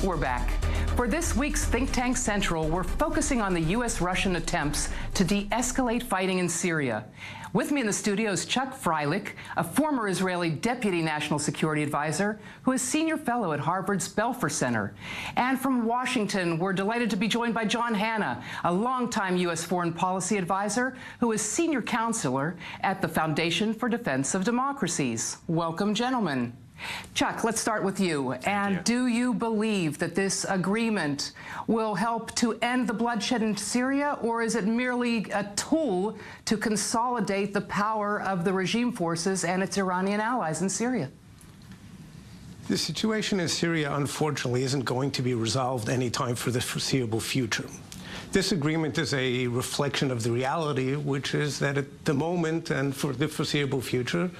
We're back. For this week's Think Tank Central, we're focusing on the U.S.-Russian attempts to de-escalate fighting in Syria. With me in the studio is Chuck Freilich, a former Israeli Deputy National Security Advisor who is Senior Fellow at Harvard's Belfer Center. And from Washington, we're delighted to be joined by John Hanna, a longtime U.S. Foreign Policy Advisor who is Senior Counselor at the Foundation for Defense of Democracies. Welcome, gentlemen. Chuck, let's start with you. And do you believe that this agreement will help to end the bloodshed in Syria, or is it merely a tool to consolidate the power of the regime forces and its Iranian allies in Syria? The situation in Syria, unfortunately, isn't going to be resolved anytime for the foreseeable future. This agreement is a reflection of the reality, which is that at the moment and for the foreseeable future,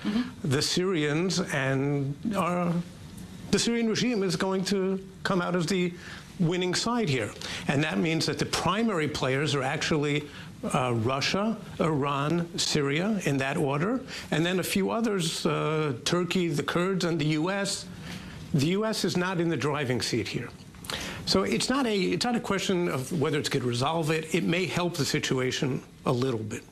the Syrians and the Syrian regime is going to come out as the winning side here. And that means that the primary players are actually Russia, Iran, Syria, in that order, and then a few others, Turkey, the Kurds, and the U.S. The U.S. is not in the driving seat here. So it's not a question of whether it's going to resolve it. It may help the situation a little bit.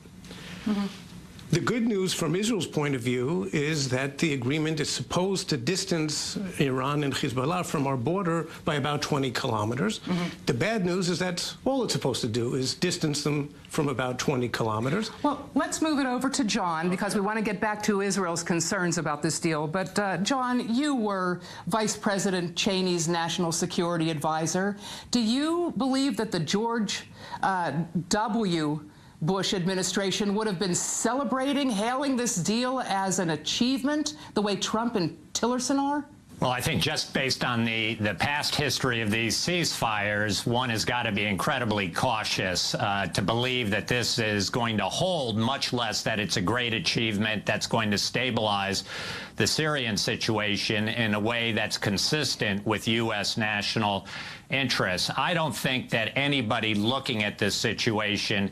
The good news from Israel's point of view is that the agreement is supposed to distance Iran and Hezbollah from our border by about 20 kilometers. The bad news is that's all it's supposed to do, is distance them from about 20 kilometers. Well, let's move it over to John, because we want to get back to Israel's concerns about this deal. But, John, you were Vice President Cheney's National Security Advisor. Do you believe that the George W. Bush administration would have been celebrating, hailing this deal as an achievement the way Trump and Tillerson are? Well, I think just based on the past history of these ceasefires, one has got to be incredibly cautious to believe that this is going to hold, much less that it's a great achievement that's going to stabilize the Syrian situation in a way that's consistent with U.S. national interests. I don't think that anybody looking at this situation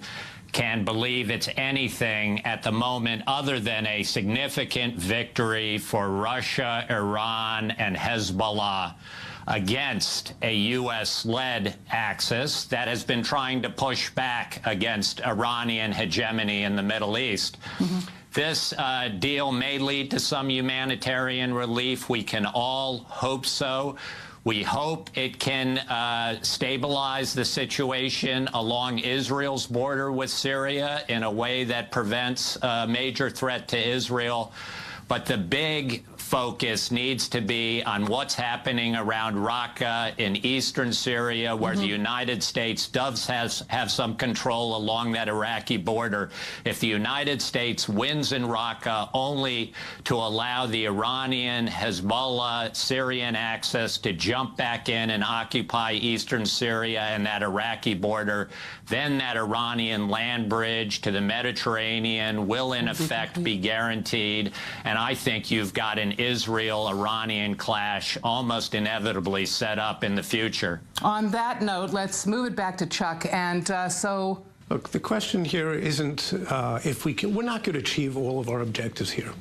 can believe it's anything at the moment other than a significant victory for Russia, Iran, and Hezbollah against a U.S.-led axis that has been trying to push back against Iranian hegemony in the Middle East. This deal may lead to some humanitarian relief. We can all hope so. We hope it can stabilize the situation along Israel's border with Syria in a way that prevents a major threat to Israel. But the big focus needs to be on what's happening around Raqqa in eastern Syria, where the United States does have some control along that Iraqi border. If the United States wins in Raqqa only to allow the Iranian, Hezbollah, Syrian axis to jump back in and occupy eastern Syria and that Iraqi border, then that Iranian land bridge to the Mediterranean will in effect be guaranteed. And I think you've got an Israel-Iranian clash almost inevitably set up in the future. On that note, let's move it back to Chuck. And Look, the question here isn't if we can. We're not going to achieve all of our objectives here.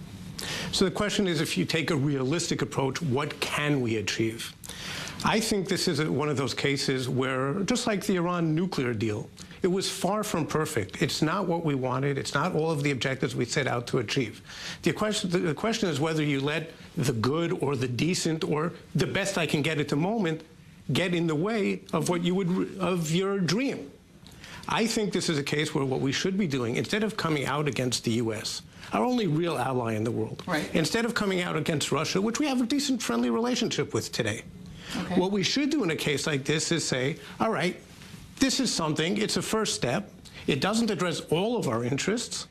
So the question is, if you take a realistic approach, what can we achieve? I think this is one of those cases where, just like the Iran nuclear deal, it was far from perfect. It's not what we wanted. It's not all of the objectives we set out to achieve. The question is whether you let the good or the decent or the best I can get at the moment get in the way of what you would, of your dream. I think this is a case where what we should be doing, instead of coming out against the U.S., our only real ally in the world, instead of coming out against Russia, which we have a decent, friendly relationship with today, what we should do in a case like this is say, all right, this is something, it's a first step. It doesn't address all of our interests.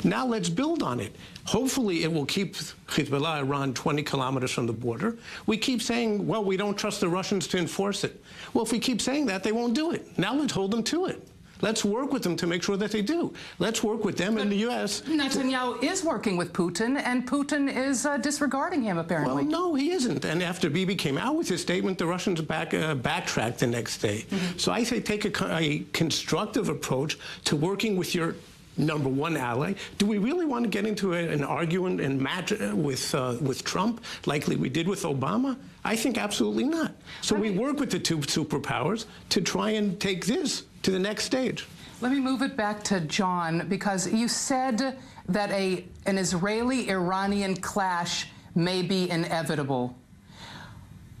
Now let's build on it. Hopefully it will keep Hezbollah, Iran 20 kilometers from the border. We keep saying, well, we don't trust the Russians to enforce it. Well, if we keep saying that, they won't do it. Now let's hold them to it. Let's work with them to make sure that they do. Let's work with them in the U.S. Netanyahu is working with Putin, and Putin is disregarding him, apparently. Well, no, he isn't. And after Bibi came out with his statement, the Russians backtracked the next day. So I say take a constructive approach to working with your number one ally. Do we really want to get into an argument and match with Trump, like we did with Obama? I think absolutely not. So we work with the two superpowers to try and take this to the next stage. Let me move it back to John, because you said that an Israeli-Iranian clash may be inevitable.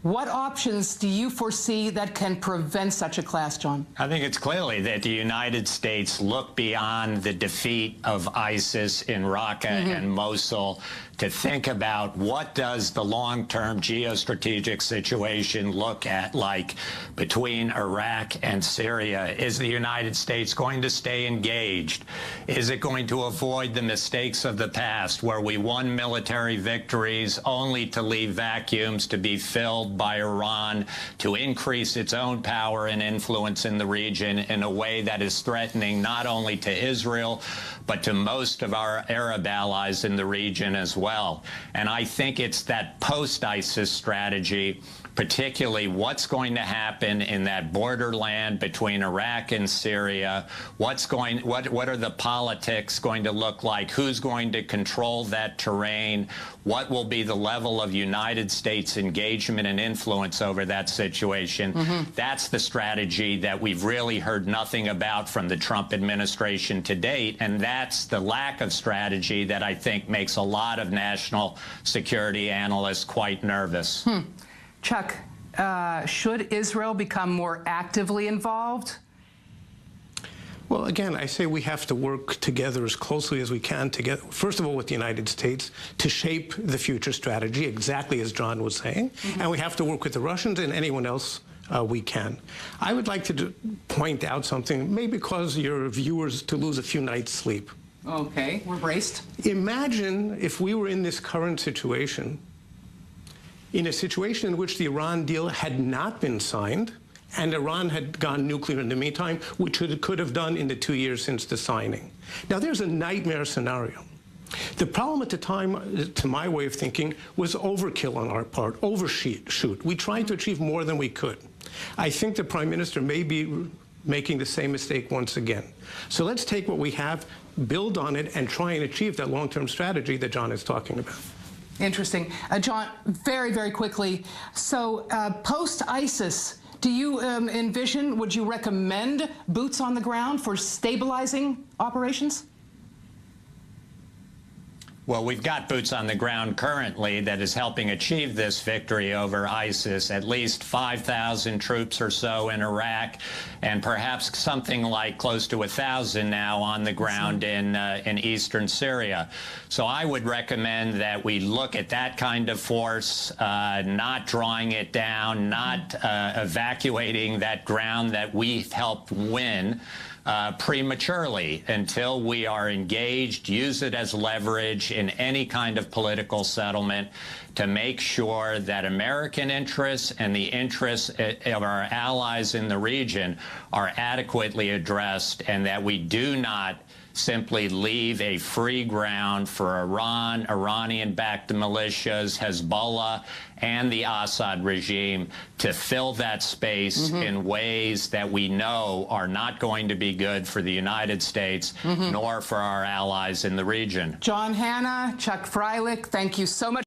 What options do you foresee that can prevent such a clash, John? I think it's clearly that the United States look beyond the defeat of ISIS in Raqqa and Mosul to think about what does the long-term geostrategic situation look like between Iraq and Syria. Is the United States going to stay engaged? Is it going to avoid the mistakes of the past where we won military victories only to leave vacuums to be filled by Iran to increase its own power and influence in the region in a way that is threatening not only to Israel, but to most of our Arab allies in the region as well? And I think it's that post-ISIS strategy, particularly what's going to happen in that borderland between Iraq and Syria. What are the politics going to look like? Who's going to control that terrain? What will be the level of United States engagement and influence over that situation? That's the strategy that we've really heard nothing about from the Trump administration to date, and that's the lack of strategy that I think makes a lot of national security analysts quite nervous. Chuck, should Israel become more actively involved? Well, again, I say we have to work together as closely as we can together, first of all, with the United States to shape the future strategy, exactly as John was saying. And we have to work with the Russians and anyone else we can. I would like to point out something, maybe cause your viewers to lose a few nights' sleep. Okay, we're braced. Imagine if we were in this current situation, in a situation in which the Iran deal had not been signed, and Iran had gone nuclear in the meantime, which it could have done in the 2 years since the signing. Now, there's a nightmare scenario. The problem at the time, to my way of thinking, was overkill on our part, overshoot. We tried to achieve more than we could. I think the Prime Minister may be making the same mistake once again. So let's take what we have, build on it, and try and achieve that long-term strategy that John is talking about. Interesting. John, very, very quickly, so post-ISIS, do you envision, would you recommend boots on the ground for stabilizing operations? Well, we've got boots on the ground currently that is helping achieve this victory over ISIS, at least 5,000 troops or so in Iraq, and perhaps something like close to 1,000 now on the ground in eastern Syria. So I would recommend that we look at that kind of force, not drawing it down, not evacuating that ground that we've helped win prematurely until we are engaged, use it as leverage in any kind of political settlement to make sure that American interests and the interests of our allies in the region are adequately addressed, and that we do not simply leave a free ground for Iran, Iranian-backed militias, Hezbollah, and the Assad regime to fill that space in ways that we know are not going to be good for the United States nor for our allies in the region. John Hanna, Chuck Freilich, thank you so much.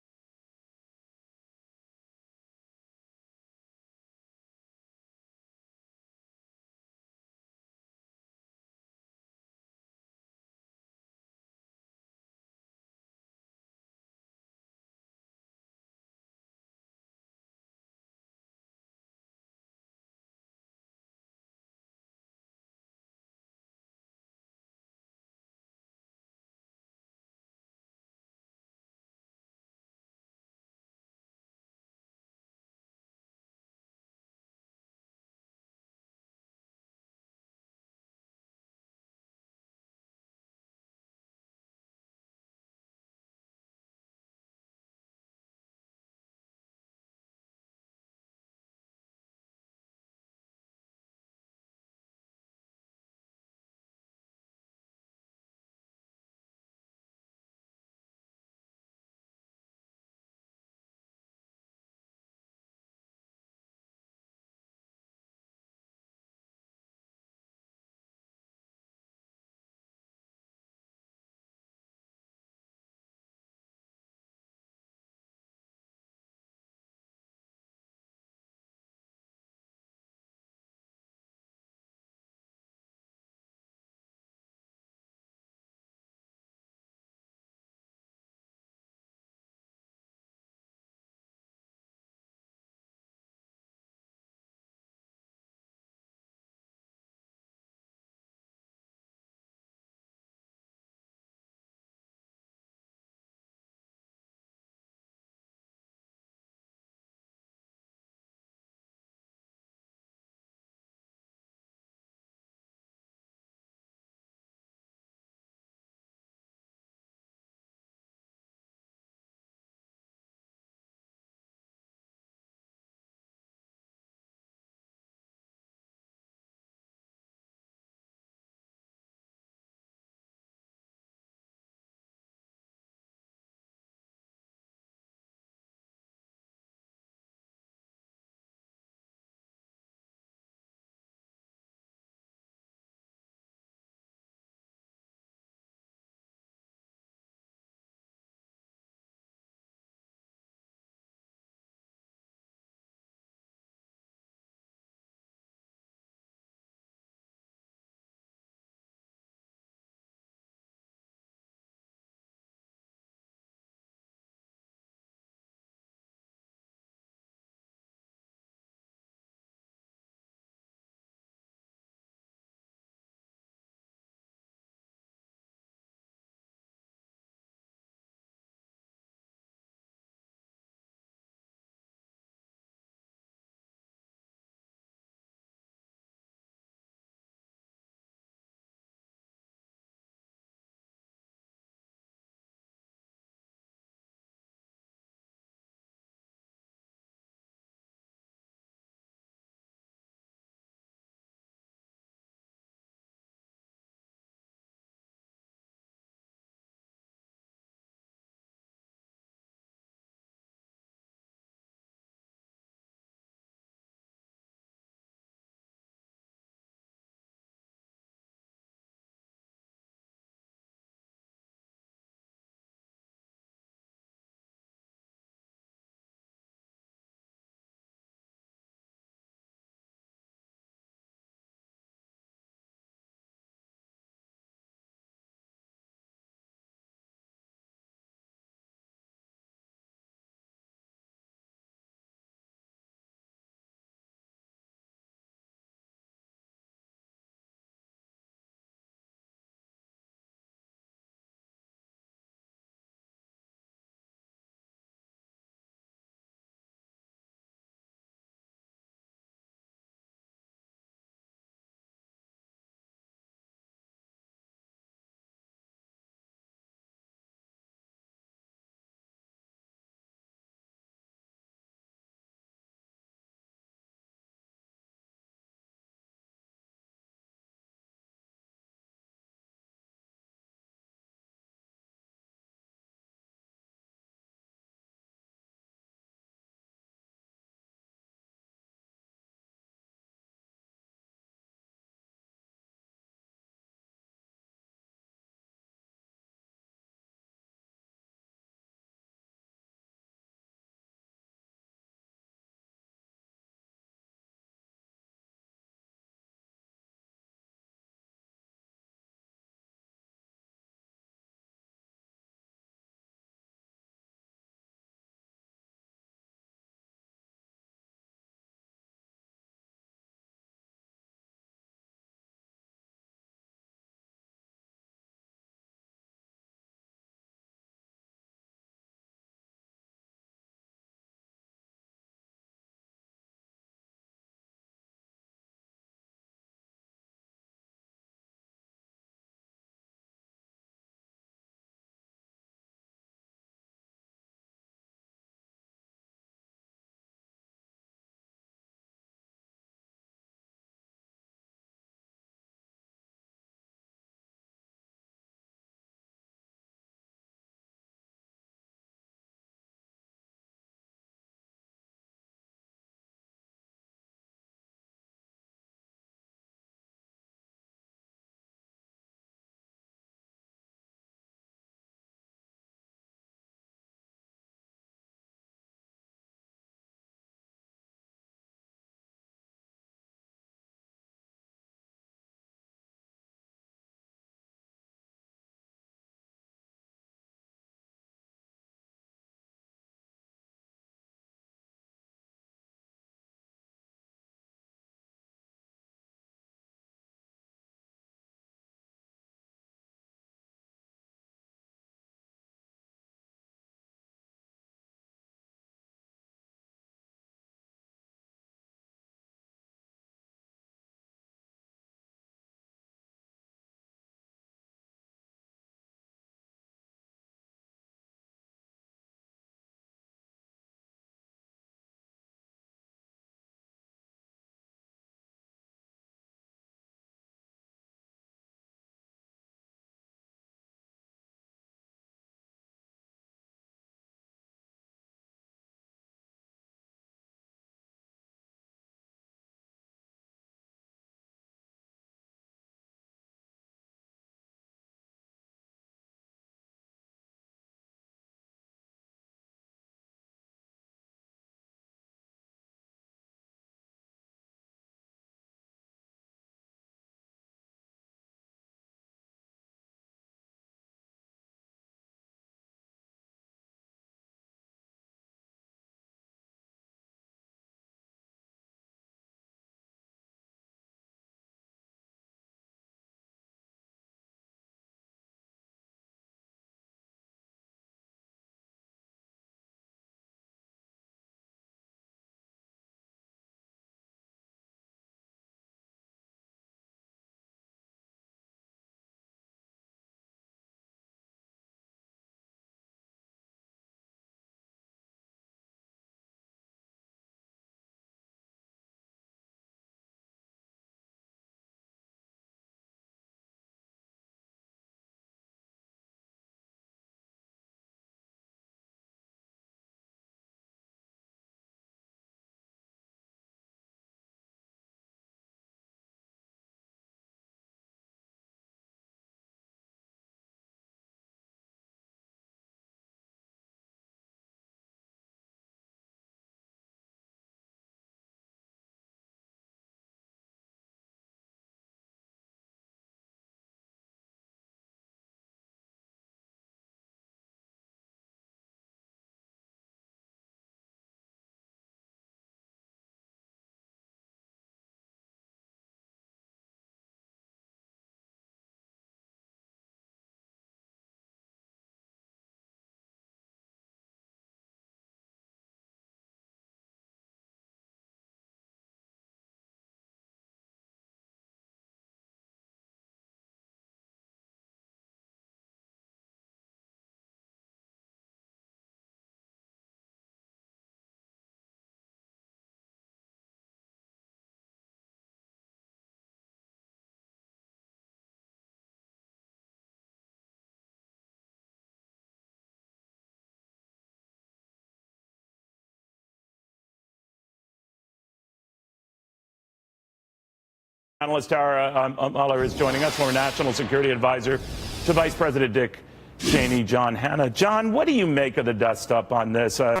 Analyst Tara Muller is joining us, former National Security Advisor to Vice President Dick Cheney. John Hanna. John, what do you make of the dust-up on this? The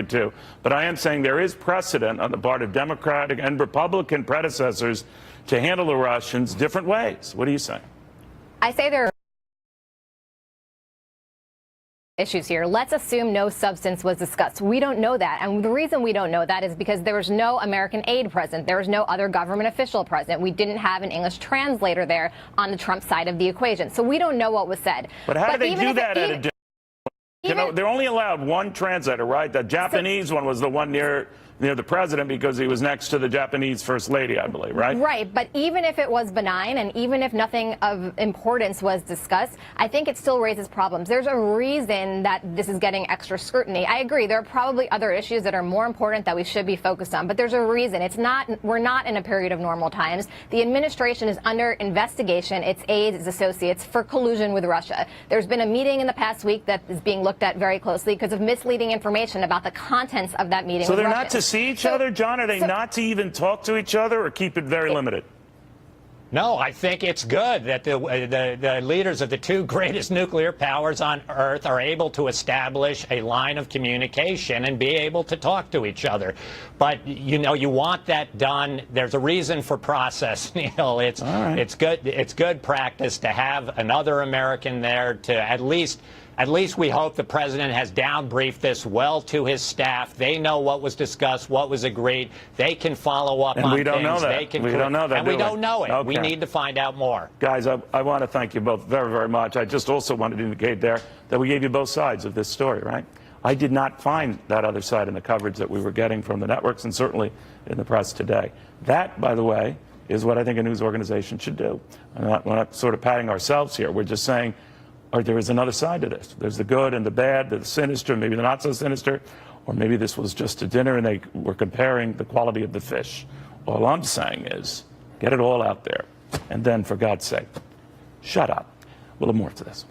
two, but I am saying there is precedent on the part of Democratic and Republican predecessors to handle the Russians different ways. What do you say? I say there are issues here. Let's assume no substance was discussed. We don't know that. And the reason we don't know that is because there was no American aid present. There was no other government official present. We didn't have an English translator there on the Trump side of the equation. So we don't know what was said. But how do they do that at a different? You know, they're only allowed one translator, right? The Japanese one was the one near the president because he was next to the Japanese first lady, I believe, right? Right. But even if it was benign and even if nothing of importance was discussed, I think it still raises problems. There's a reason that this is getting extra scrutiny. I agree. There are probably other issues that are more important that we should be focused on. But there's a reason. We're not in a period of normal times. The administration is under investigation, its aides, its associates, for collusion with Russia. There's been a meeting in the past week that is being looked at very closely because of misleading information about the contents of that meeting. So they're not to see each other, John? Are they not to even talk to each other or keep it very limited? No, I think it's good that the leaders of the two greatest nuclear powers on Earth are able to establish a line of communication and be able to talk to each other. But, you know, you want that done. There's a reason for process, Neil. It's good practice to have another American there to at least we hope the president has down-briefed this well to his staff. They know what was discussed, what was agreed. They can follow up on things. We don't know that. We don't know that, and we don't know it. Okay. We need to find out more. Guys, I want to thank you both very, very much. I just also wanted to indicate there that we gave you both sides of this story, right? I did not find that other side in the coverage that we were getting from the networks and certainly in the press today. That, by the way, is what I think a news organization should do. We're not sort of patting ourselves here. We're just saying, or there is another side to this. There's the good and the bad, the sinister, maybe the not so sinister, or maybe this was just a dinner and they were comparing the quality of the fish. All I'm saying is get it all out there. And then, for God's sake, shut up. We'll have more to this.